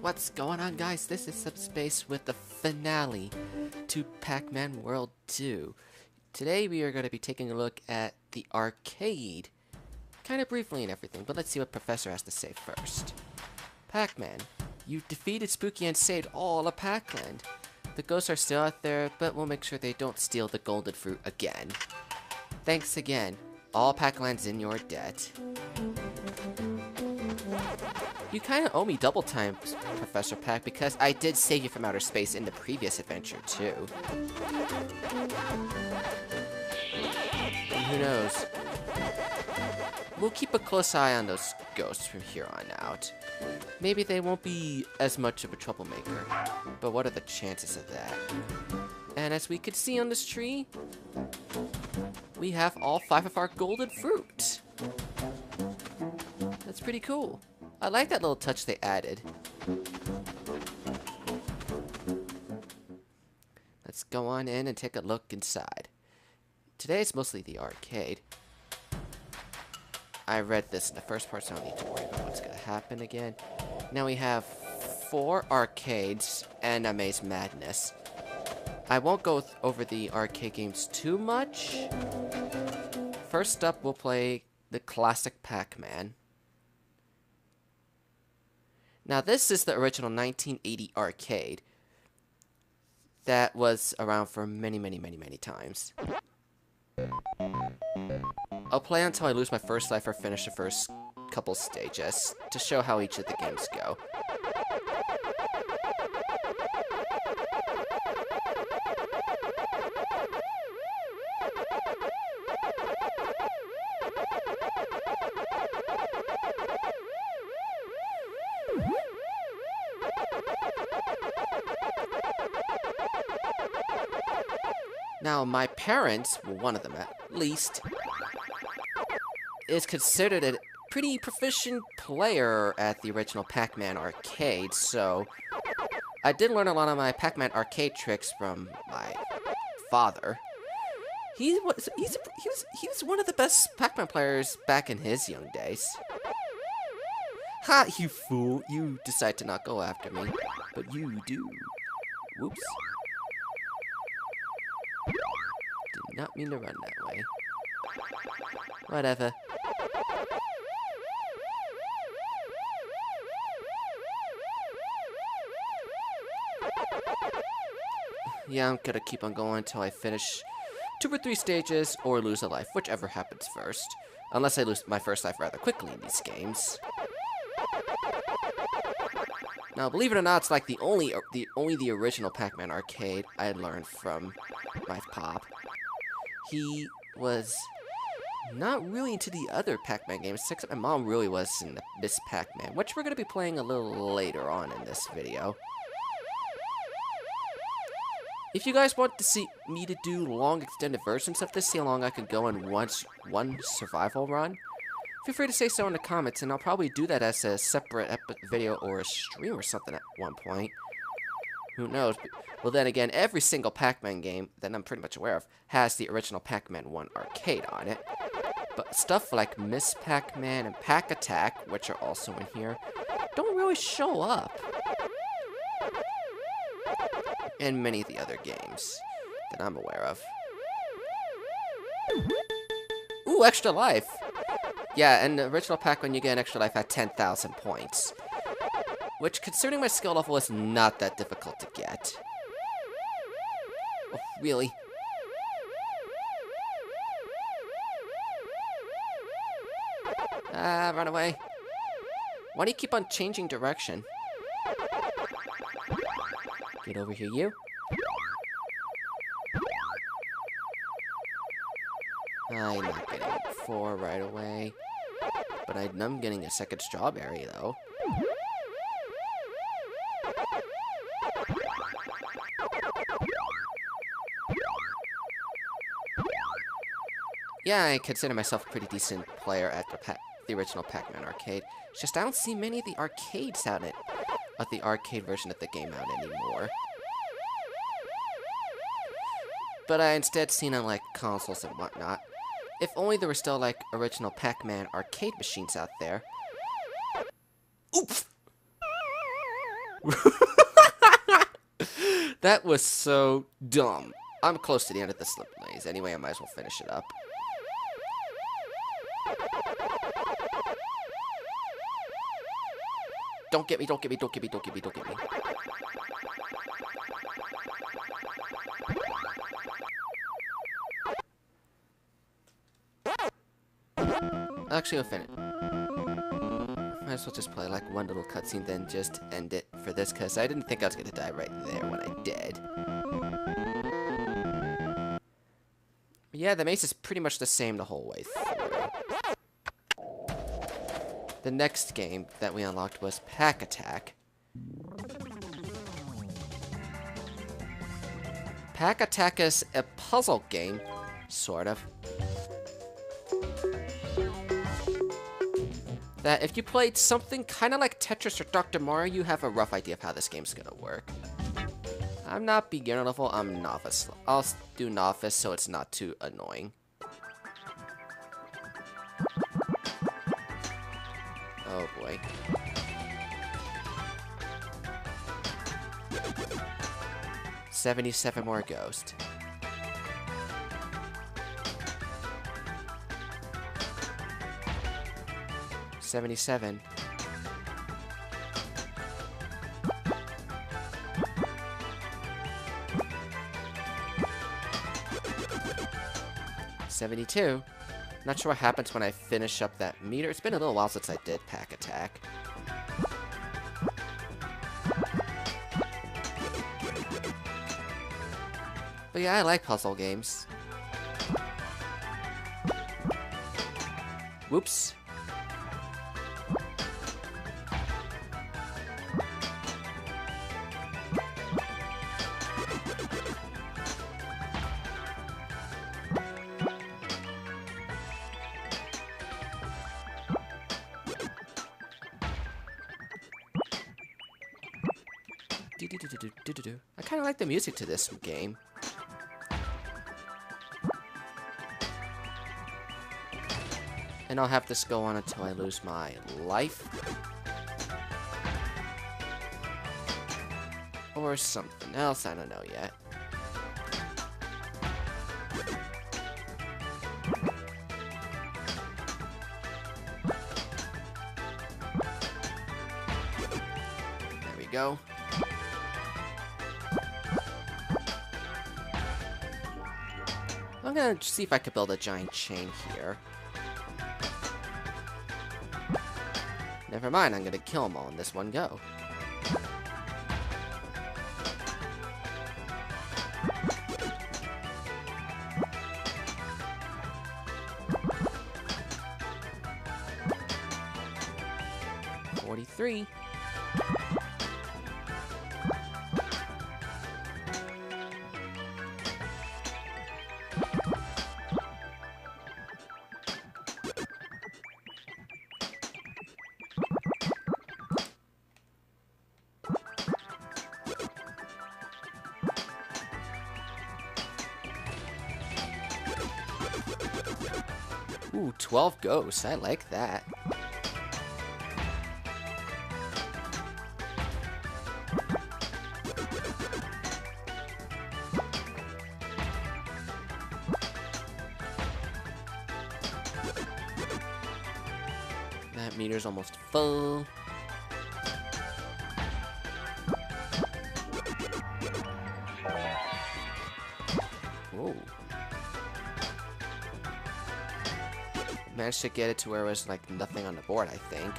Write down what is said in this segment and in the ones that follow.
What's going on, guys? This is Subspace with the finale to Pac-Man World 2. Today we are going to be taking a look at the arcade, kind of briefly and everything, but let's see what Professor has to say first. Pac-Man, you defeated Spooky and saved all of Pac-Land. The ghosts are still out there, but we'll make sure they don't steal the golden fruit again. Thanks again. All Pac-Land's in your debt. You kind of owe me double time, Professor Pac, because I did save you from outer space in the previous adventure, too. And who knows? We'll keep a close eye on those ghosts from here on out. Maybe they won't be as much of a troublemaker, but what are the chances of that? And as we could see on this tree, we have all 5 of our golden fruit. That's pretty cool. I like that little touch they added. Let's go on in and take a look inside. Today it's mostly the arcade. I read this in the first part, so I don't need to worry about what's going to happen again. Now we have 4 arcades and a Maze Madness. I won't go over the arcade games too much. First up, we'll play the classic Pac-Man. Now, this is the original 1980 arcade that was around for many times. I'll play until I lose my first life or finish the first couple stages to show how each of the games go. Now, my parents, well, one of them at least, is considered a pretty proficient player at the original Pac-Man arcade, so I did learn a lot of my Pac-Man arcade tricks from my father. He was one of the best Pac-Man players back in his young days. Ha, you fool! You decide to not go after me, but you do. Whoops. Did not mean to run that way. Whatever. Yeah, I'm gonna keep on going until I finish 2 or 3 stages or lose a life, whichever happens first. Unless I lose my first life rather quickly in these games. Now, believe it or not, it's like the only the original Pac-Man arcade I had learned from my pop. He was not really into the other Pac-Man games, except my mom really was in Miss Pac-Man, which we're going to be playing a little later on in this video. If you guys want to see me to do long extended versions of this, see how long I can go in one survival run, feel free to say so in the comments, and I'll probably do that as a separate video or a stream or something at one point. Who knows? Well, then again, every single Pac-Man game that I'm pretty much aware of has the original Pac-Man 1 arcade on it. But stuff like Miss Pac-Man and Pac-Attack, which are also in here, don't really show up in many of the other games that I'm aware of. Ooh, extra life! Yeah, and the original Pac-Man, you get an extra life at 10,000 points. Which, considering my skill level, is not that difficult to get. Oh, really? Run away. Why do you keep on changing direction? Get over here, you. I'm not getting 4 right away. But I'm getting a second strawberry, though. Yeah, I consider myself a pretty decent player at the original Pac-Man arcade. It's just I don't see many of the arcades out of the arcade version of the game out anymore. But I instead seen on like consoles and whatnot. If only there were still like original Pac-Man arcade machines out there. Oops! That was so dumb. I'm close to the end of the slip maze. Anyway, I might as well finish it up. Don't get me, don't get me, don't get me, don't get me, don't get me. Actually, I'll finish. Might as well just play like one little cutscene, then just end it for this, because I didn't think I was going to die right there when I did. Yeah, the maze is pretty much the same the whole way through. The next game that we unlocked was Pack Attack. Pack Attack is a puzzle game, sort of. That if you played something kind of like Tetris or Dr. Mario, you have a rough idea of how this game's gonna work. I'm not beginner level, I'm novice. I'll do novice so it's not too annoying. Oh boy. $77 more ghosts. $77. $72. Not sure what happens when I finish up that meter. It's been a little while since I did Pack Attack. But yeah, I like puzzle games. Whoops. I kind of like the music to this game. And I'll have this go on until I lose my life. Or something else, I don't know yet. There we go. I'm gonna see if I could build a giant chain here. Never mind, I'm gonna kill them all in this one go. $43. Ooh, 12 ghosts. I like that. That meter's almost full. Whoa. Managed to get it to where it was like nothing on the board, I think.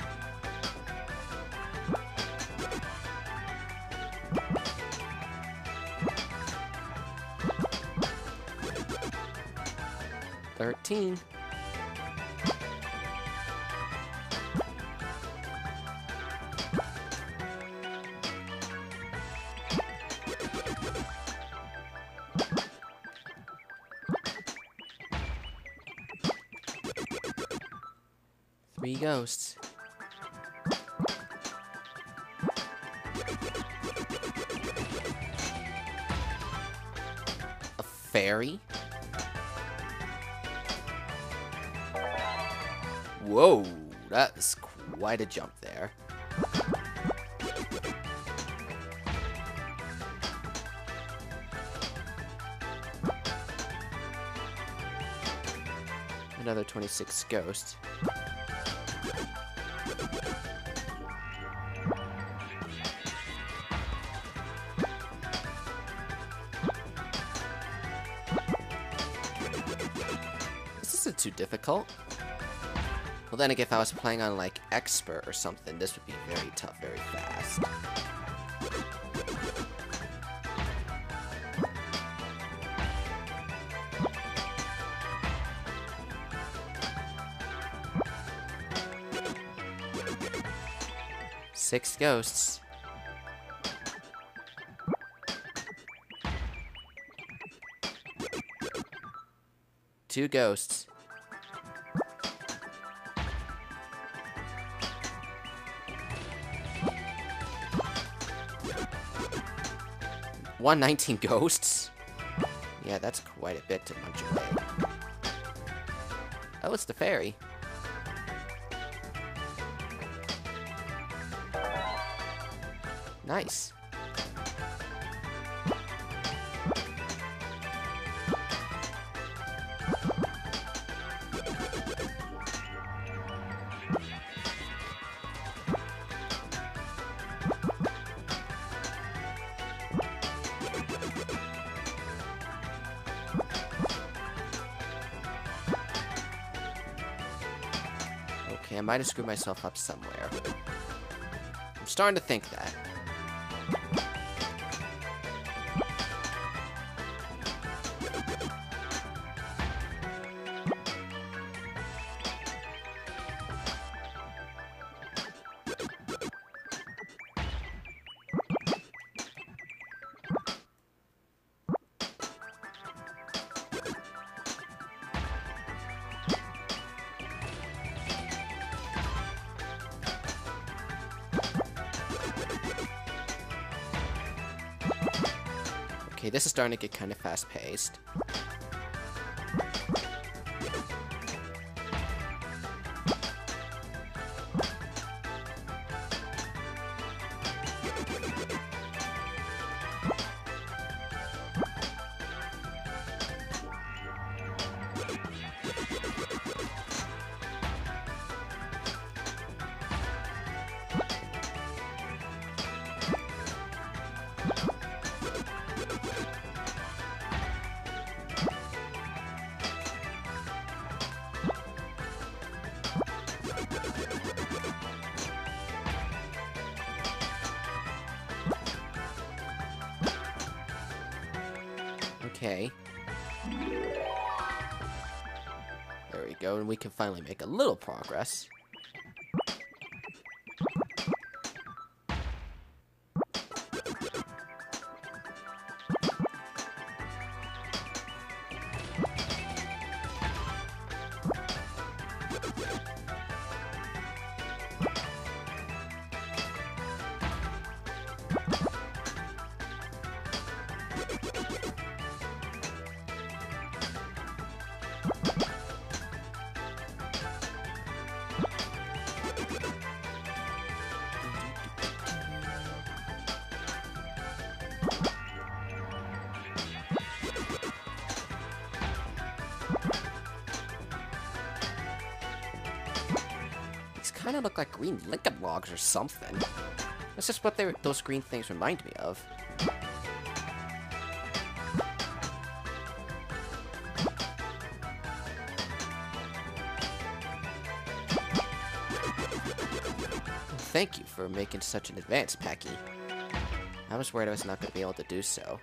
$13. Three ghosts. A fairy? Whoa, that is quite a jump there. Another 26 ghosts. This isn't too difficult. Well, then again, if I was playing on, like, Expert or something, this would be very tough, very fast. Six ghosts. Two ghosts. One 19 ghosts? Yeah, that's quite a bit to munch away. Oh, it's the fairy. Nice. Okay, I might have screwed myself up somewhere. I'm starting to think that. Okay, this is starting to get kind of fast-paced. Okay. There we go, and we can finally make a little progress. Kind of look like green Lincoln logs or something. That's just what those green things remind me of. Thank you for making such an advance, Packy. I was worried I was not going to be able to do so.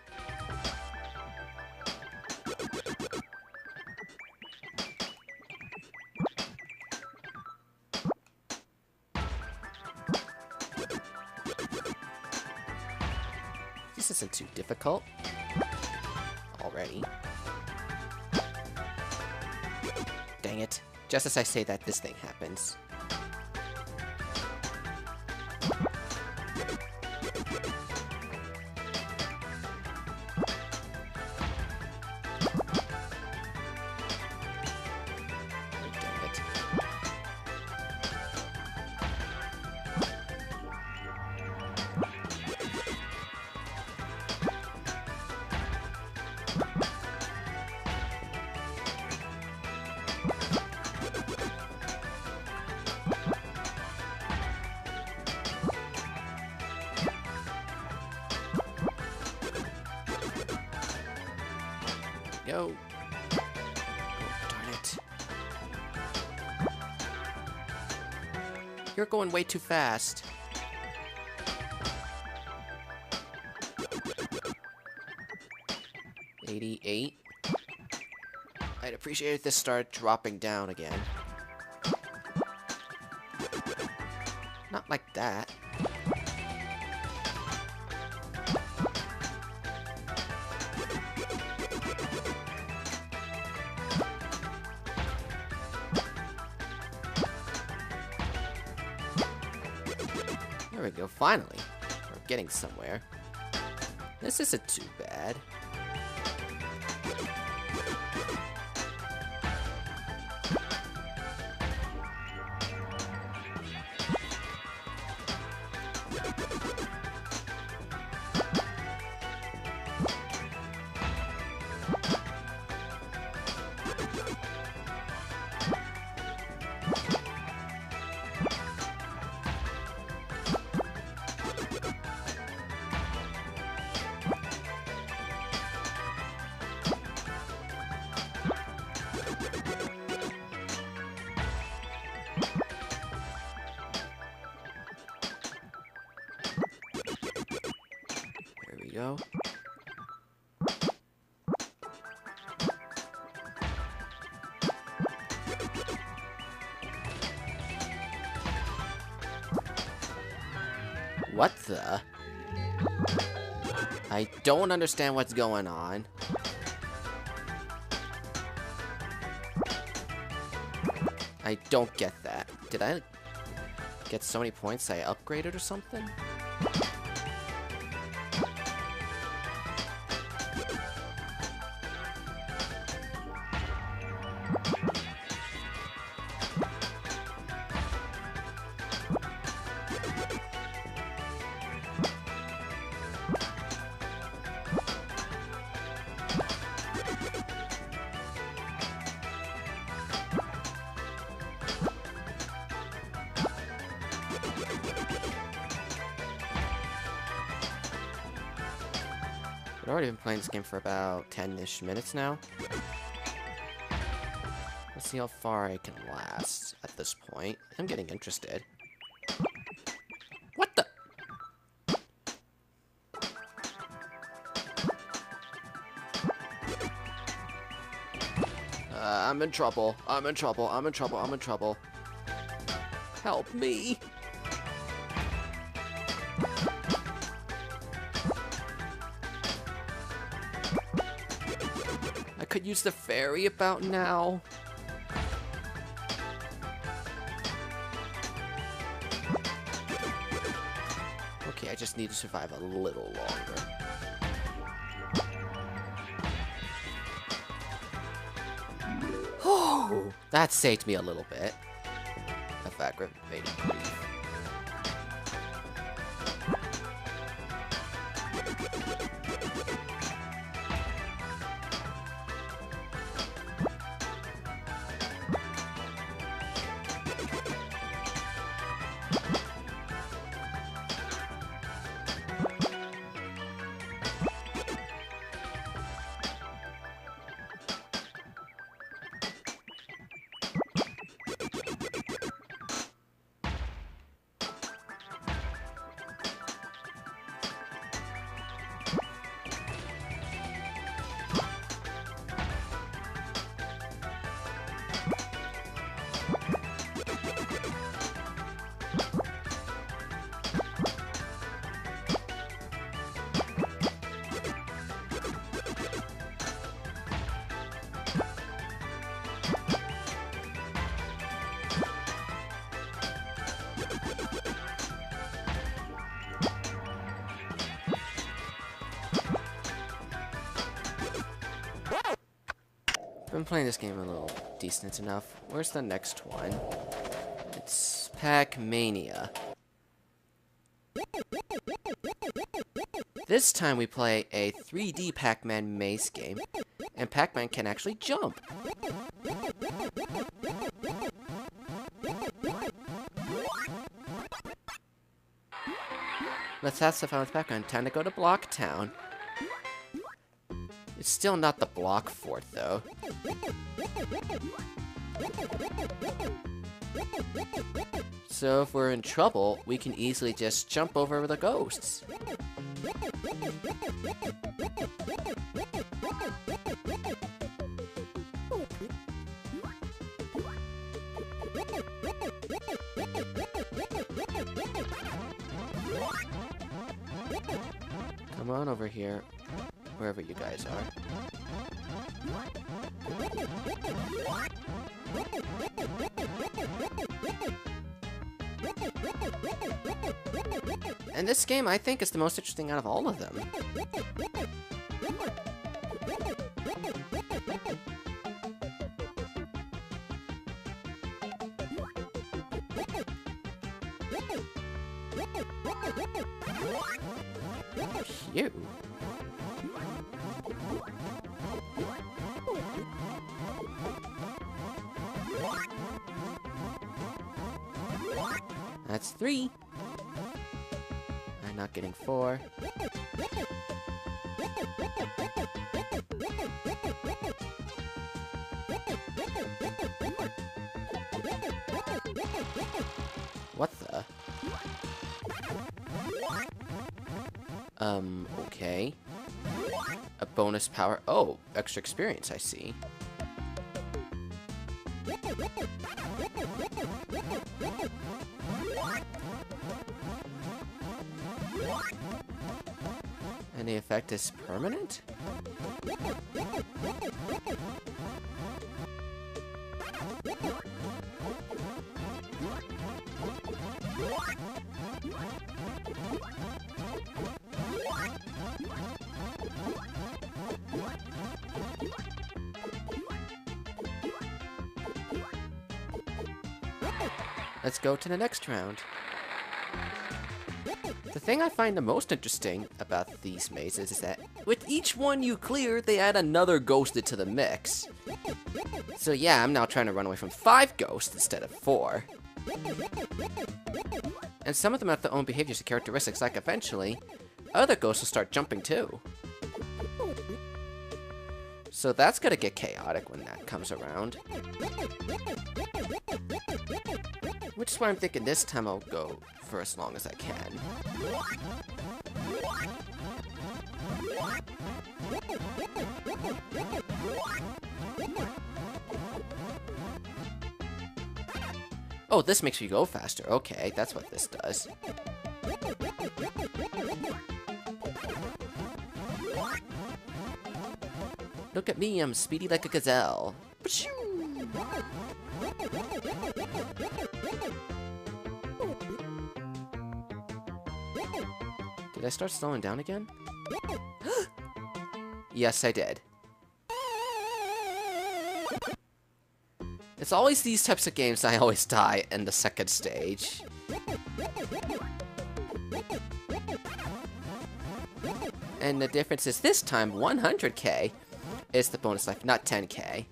This isn't too difficult. Already. Dang it. Just as I say that, this thing happens. go. Oh, darn it. You're going way too fast. $88. I'd appreciate if this started dropping down again. Not like that. There we go, finally. We're getting somewhere. This isn't too bad. Go. What the? I don't understand what's going on. I don't get that. Did I get so many points I upgraded or something? I've already been playing this game for about 10-ish minutes now. Let's see how far I can last at this point. I'm getting interested. What the? I'm in trouble. I'm in trouble. I'm in trouble. I'm in trouble. Help me. I could use the ferry about now. Okay, I just need to survive a little longer. Oh, that saved me a little bit of aggravating grief. I've been playing this game a little decent enough. Where's the next one? It's Pac-Mania. This time we play a 3D Pac-Man maze game, and Pac-Man can actually jump. Let's have some fun with Pac-Man. Time to go to Block Town. It's still not the block fort, though. So if we're in trouble, we can easily just jump over the ghosts. Come on over here, wherever you guys are. And this game, I think, is the most interesting out of all of them. Phew. That's 3. I'm not getting 4. What the? Okay. A bonus power. Oh, extra experience, I see. And the effect is permanent? Let's go to the next round. The thing I find the most interesting about these mazes is that with each one you clear, they add another ghosted to the mix. So yeah, I'm now trying to run away from 5 ghosts instead of 4. And some of them have their own behaviors and characteristics, like eventually, other ghosts will start jumping too. So that's gonna get chaotic when that comes around. Which is why I'm thinking this time I'll go for as long as I can. Oh, this makes you go faster. Okay, that's what this does. Look at me, I'm speedy like a gazelle. Did I start slowing down again? Yes, I did. It's always these types of games I always die in the second stage. And the difference is this time, 100k is the bonus life, not 10k.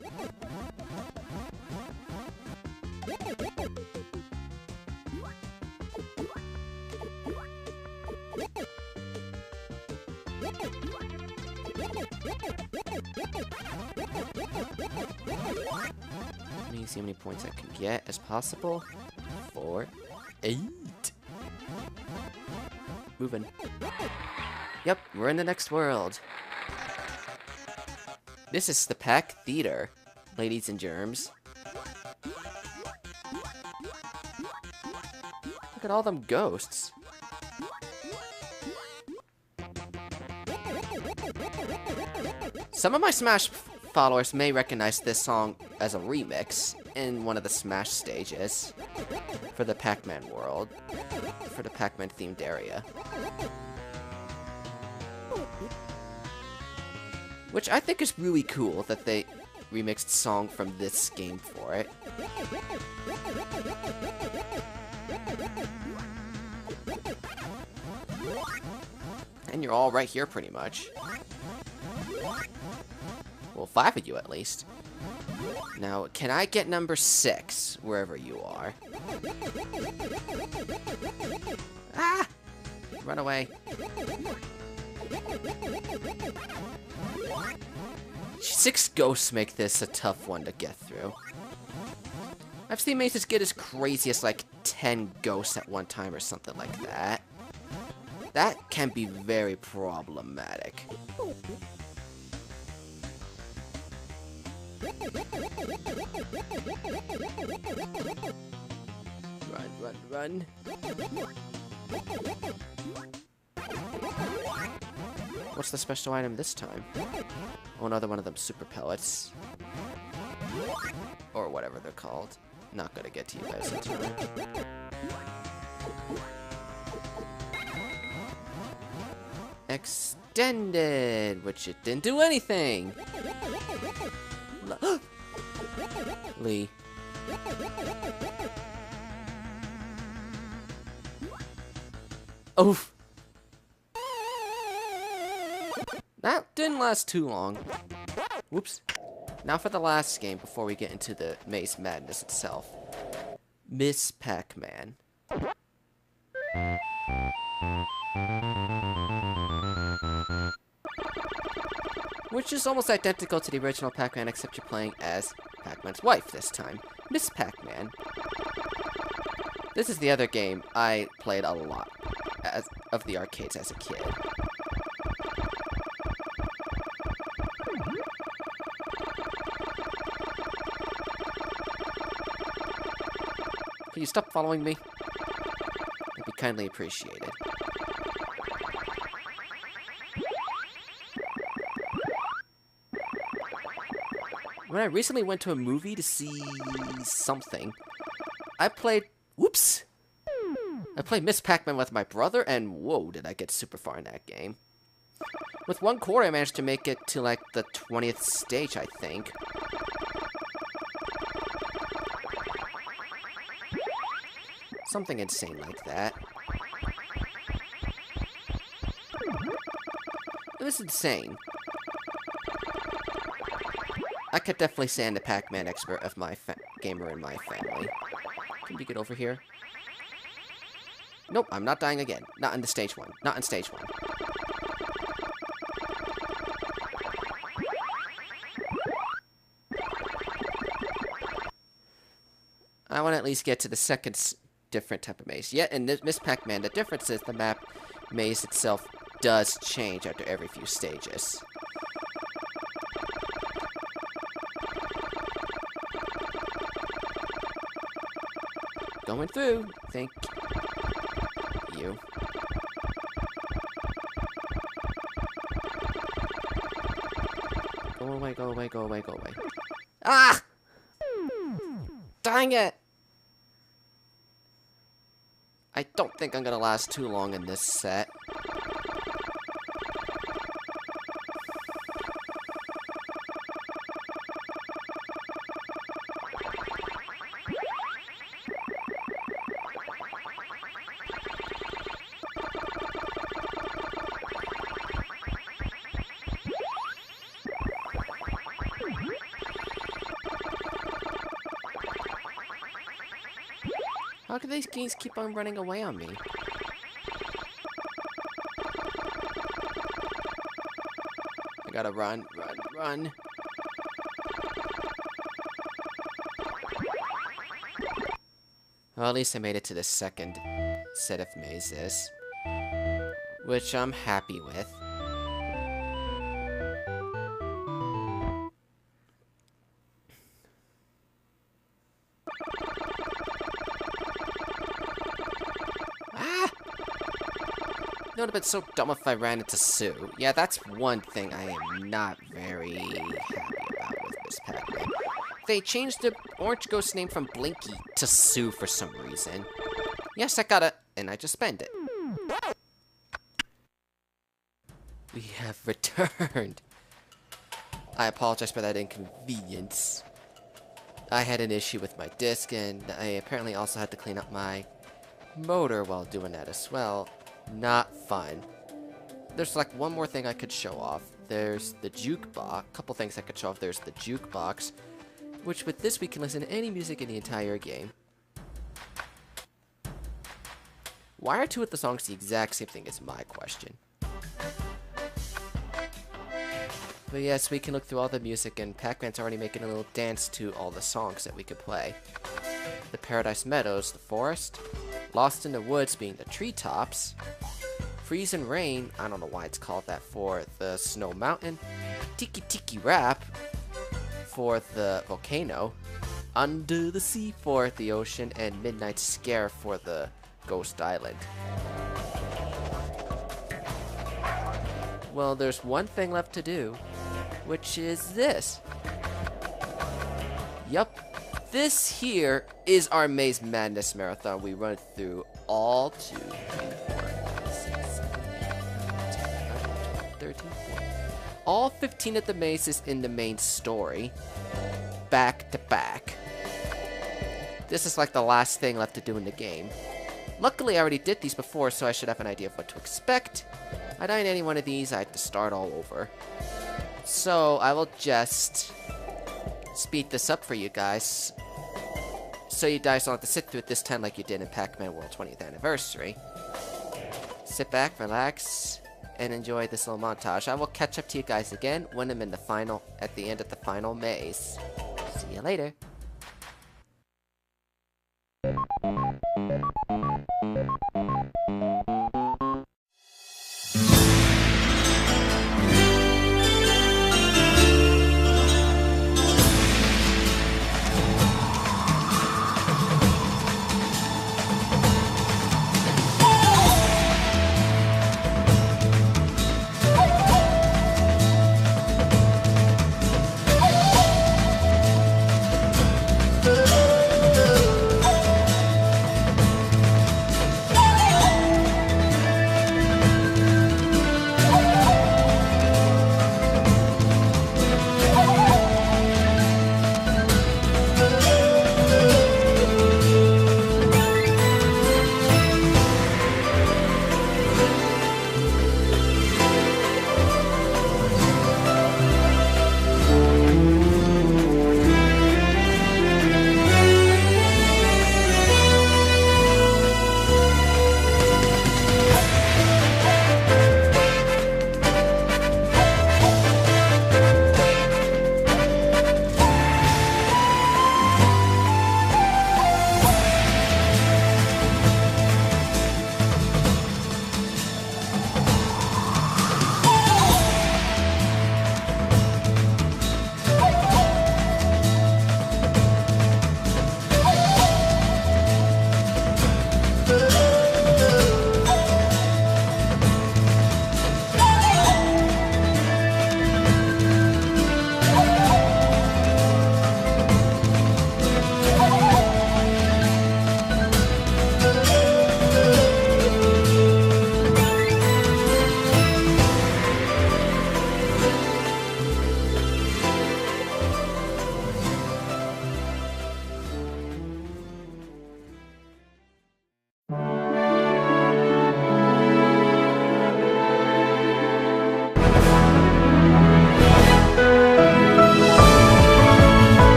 Let me see how many points I can get as possible. 4, 8. Moving. Yep, we're in the next world. This is the Pac Theater, ladies and germs. Look at all them ghosts. Some of my Smash followers may recognize this song as a remix in one of the Smash stages for the Pac-Man world, for the Pac-Man themed area. Which I think is really cool that they remixed song from this game for it. And you're all right here pretty much. Well, 5 of you at least. Now, can I get number 6, wherever you are? Ah! Run away. 6 ghosts make this a tough one to get through. I've seen mazes get as crazy as like 10 ghosts at one time or something like that. That can be very problematic. Run, run, run. What's the special item this time? Oh, another one of them super pellets. Or whatever they're called. Not gonna get to you guys in time. Extended, which it didn't do anything. Lee. Oof. That didn't last too long. Whoops. Now for the last game before we get into the maze madness itself. Miss Pac-Man. Which is almost identical to the original Pac-Man, except you're playing as Pac-Man's wife this time, Miss Pac-Man. This is the other game I played a lot of the arcades as a kid. Can you stop following me? That'd be kindly appreciated. When I recently went to a movie to see something, I played Miss Pac-Man with my brother, and whoa, did I get super far in that game. With one quarter, I managed to make it to, like, the 20th stage, I think. Something insane like that. It was insane. I could definitely say I'm the Pac-Man expert of my gamer in my family. Can you get over here? Nope, I'm not dying again. Not in the stage 1. Not in stage 1. I want to at least get to the second different type of maze. Yet in this Miss Pac-Man, the difference is the map maze itself does change after every few stages. Going through. Thank you. Go away, go away, go away, go away. Ah! Dang it! I don't think I'm gonna last too long in this set. How can these games keep on running away on me? I gotta run, run, run. Well, at least I made it to the second set of mazes, which I'm happy with. It would have been so dumb if I ran into Sue. Yeah, that's one thing I am not very happy about with Miss Pac-Man. They changed the orange ghost name from Blinky to Sue for some reason. Yes, I got it, and I just spent it. We have returned. I apologize for that inconvenience. I had an issue with my disc, and I apparently also had to clean up my motor while doing that as well. Not fun. There's like one more thing I could show off. There's the jukebox. Couple things I could show off. There's the jukebox, which with this we can listen to any music in the entire game. Why are two of the songs the exact same thing is my question. But yes, we can look through all the music, and Pac-Man's already making a little dance to all the songs that we could play. The Paradise Meadows, the forest. Lost in the Woods being the treetops. Freeze and Rain, I don't know why it's called that, for the Snow Mountain. Tiki Tiki Rap for the volcano. Under the Sea for the ocean, and Midnight Scare for the Ghost Island. Well, there's one thing left to do, which is this. Yup, this here is our Maze Madness Marathon. We run through all 2, 3, 4, 6, 7, 8, 9, 10, 11, 12, 13, 14. All 15 of the mazes in the main story, back to back. This is like the last thing left to do in the game. Luckily, I already did these before, so I should have an idea of what to expect. If I die in any one of these, I have to start all over. So, I will just speed this up for you guys, so you guys don't have to sit through it this time like you did in Pac-Man World 20th Anniversary. Sit back, relax, and enjoy this little montage. I will catch up to you guys again when I'm in the final, at the end of the final maze. See you later.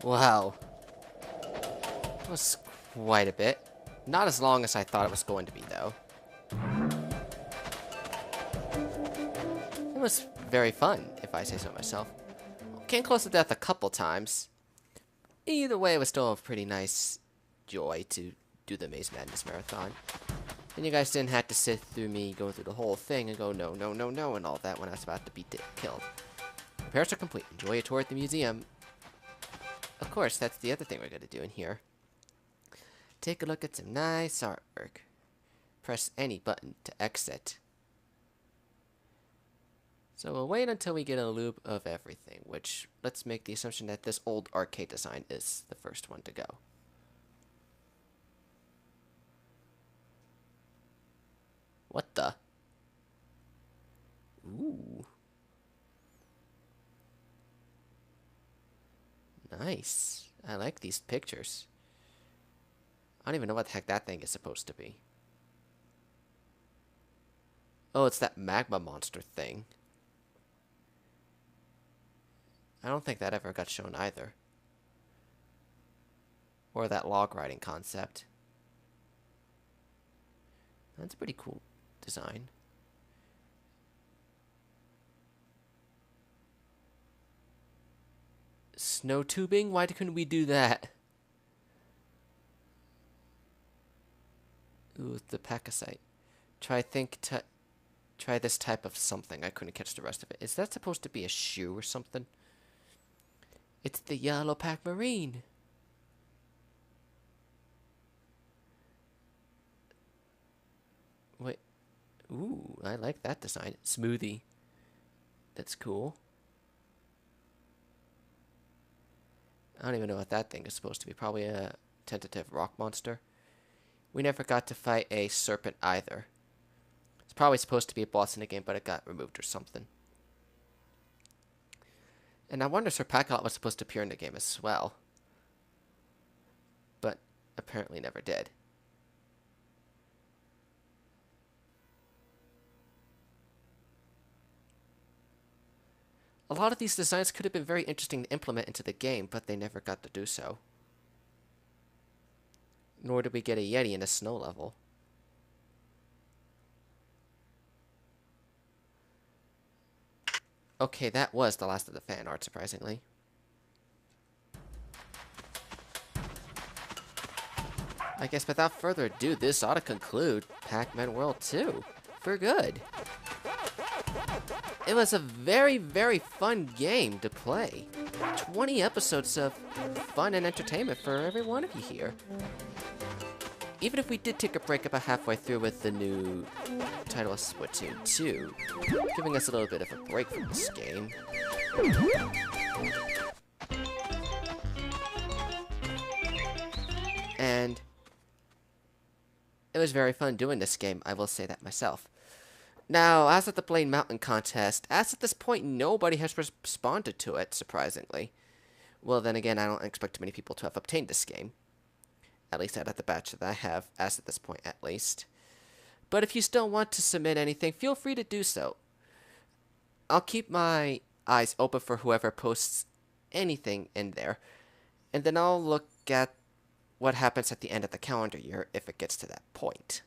Wow. That was quite a bit. Not as long as I thought it was going to be, though. It was very fun, if I say so myself. Came close to death a couple times. Either way, it was still a pretty nice joy to do the Maze Madness Marathon. And you guys didn't have to sit through me going through the whole thing and go no, no, no, no, and all that when I was about to be killed. Repairs are complete. Enjoy a tour at the museum. Of course, that's the other thing we're going to do in here. Take a look at some nice artwork. Press any button to exit. So we'll wait until we get a loop of everything, which, let's make the assumption that this old arcade design is the first one to go. What the? Ooh. Nice. I like these pictures. I don't even know what the heck that thing is supposed to be. Oh, it's that magma monster thing. I don't think that ever got shown either. Or that log riding concept. That's a pretty cool design. Snow tubing? Why couldn't we do that? Ooh, the Pacasite. Try this type of something. I couldn't catch the rest of it. Is that supposed to be a shoe or something? It's the yellow Pac Marine. Wait. Ooh, I like that design. Smoothie. That's cool. I don't even know what that thing is supposed to be. Probably a tentative rock monster. We never got to fight a serpent either. It's probably supposed to be a boss in the game, but it got removed or something. And I wonder if Sir Pac-Man was supposed to appear in the game as well. But apparently never did. A lot of these designs could have been very interesting to implement into the game, but they never got to do so. Nor did we get a Yeti in a snow level. Okay, that was the last of the fan art, surprisingly. I guess without further ado, this ought to conclude Pac-Man World 2 for good. It was a very, very fun game to play. 20 episodes of fun and entertainment for every one of you here. Even if we did take a break about halfway through with the new title of Splatoon 2, giving us a little bit of a break from this game. And it was very fun doing this game, I will say that myself. Now, as of the Blade Mountain contest, as of this point, nobody has responded to it, surprisingly. Well, then again, I don't expect many people to have obtained this game. At least out of the batch that I have, as of this point at least. But if you still want to submit anything, feel free to do so. I'll keep my eyes open for whoever posts anything in there. And then I'll look at what happens at the end of the calendar year if it gets to that point.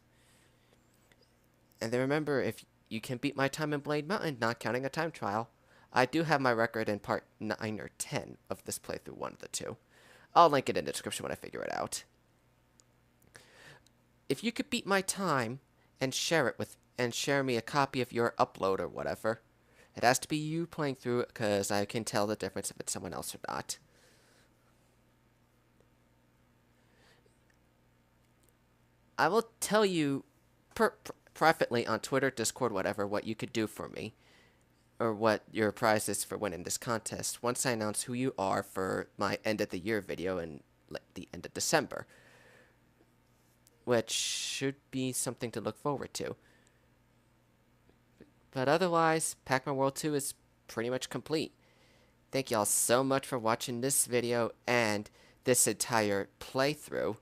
And then remember, if you can beat my time in Blade Mountain, not counting a time trial, I do have my record in part 9 or 10 of this playthrough, one of the two. I'll link it in the description when I figure it out. If you could beat my time and share me a copy of your upload or whatever, it has to be you playing through it because I can tell the difference if it's someone else or not. I will tell you privately on Twitter, Discord, whatever, what you could do for me, or what your prize is for winning this contest, once I announce who you are for my end of the year video in the end of December, which should be something to look forward to. But otherwise, Pac-Man World 2 is pretty much complete. Thank y'all so much for watching this video and this entire playthrough.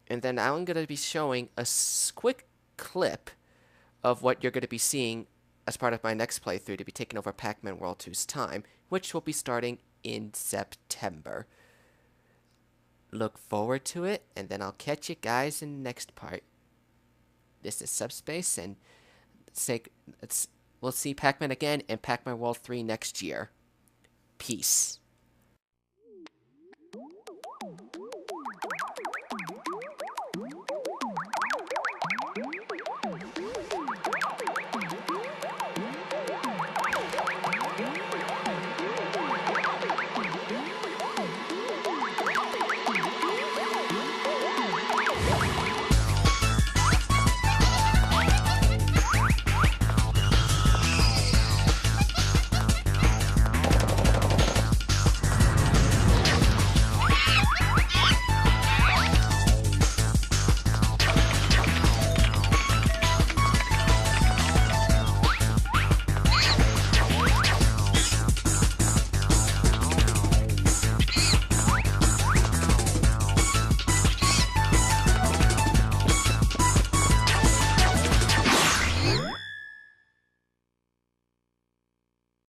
And then I'm going to be showing a quick clip of what you're going to be seeing as part of my next playthrough to be taking over Pac-Man World 2's time, which will be starting in September. Look forward to it, and then I'll catch you guys in the next part. This is Subspace, and we'll see Pac-Man again in Pac-Man World 3 next year. Peace.